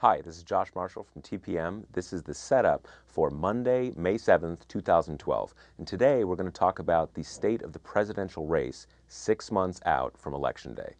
Hi, this is Josh Marshall from TPM. This is the setup for Monday, May 7th, 2012. And today we're going to talk about the state of the presidential race 6 months out from Election Day.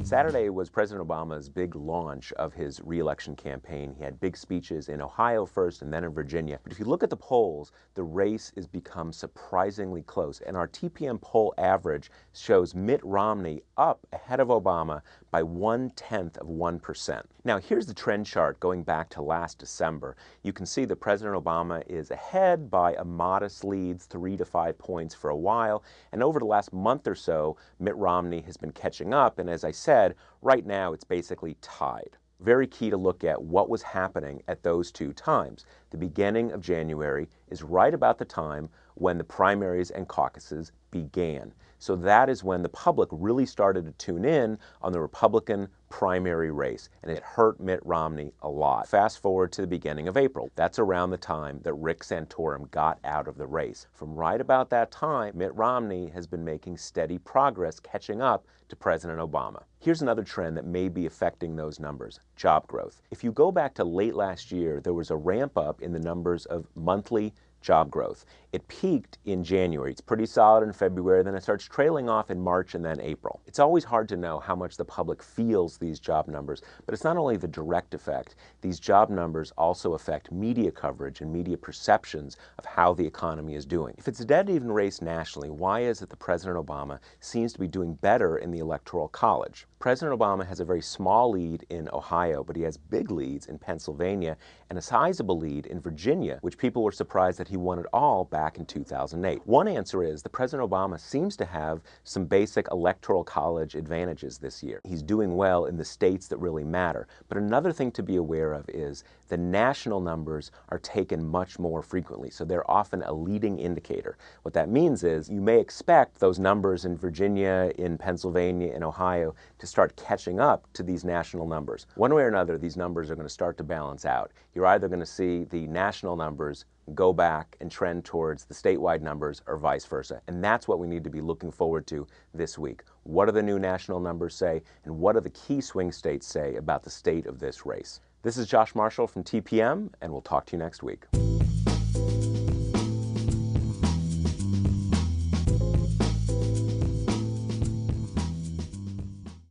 Saturday was President Obama's big launch of his re-election campaign. He had big speeches in Ohio first and then in Virginia. But if you look at the polls, the race has become surprisingly close. And our TPM poll average shows Mitt Romney up ahead of Obama by 0.1%. Now here's the trend chart going back to last December. You can see that President Obama is ahead by a modest lead, 3 to 5 points for a while. And over the last month or so, Mitt Romney has been catching up. And as I said, right now it's basically tied. Very key to look at what was happening at those two times. The beginning of January is right about the time when the primaries and caucuses began. So that is when the public really started to tune in on the Republican primary race, and it hurt Mitt Romney a lot. Fast forward to the beginning of April. That's around the time that Rick Santorum got out of the race. From right about that time, Mitt Romney has been making steady progress catching up to President Obama. Here's another trend that may be affecting those numbers: job growth. If you go back to late last year, there was a ramp up in the numbers of monthly job growth. It peaked in January. It's pretty solid in February, then it starts trailing off in March and then April. It's always hard to know how much the public feels these job numbers, but it's not only the direct effect. These job numbers also affect media coverage and media perceptions of how the economy is doing. If it's a dead-even race nationally, why is it that President Obama seems to be doing better in the Electoral College? President Obama has a very small lead in Ohio, but he has big leads in Pennsylvania and a sizable lead in Virginia, which people were surprised that he won it all back in 2008. One answer is that President Obama seems to have some basic Electoral College advantages this year. He's doing well in the states that really matter. But another thing to be aware of is the national numbers are taken much more frequently, so they're often a leading indicator. What that means is you may expect those numbers in Virginia, in Pennsylvania, in Ohio to start catching up to these national numbers. One way or another, these numbers are going to start to balance out. You're either going to see the national numbers go back and trend towards the statewide numbers or vice versa. And that's what we need to be looking forward to this week. What do the new national numbers say, and what do the key swing states say about the state of this race? This is Josh Marshall from TPM, and we'll talk to you next week.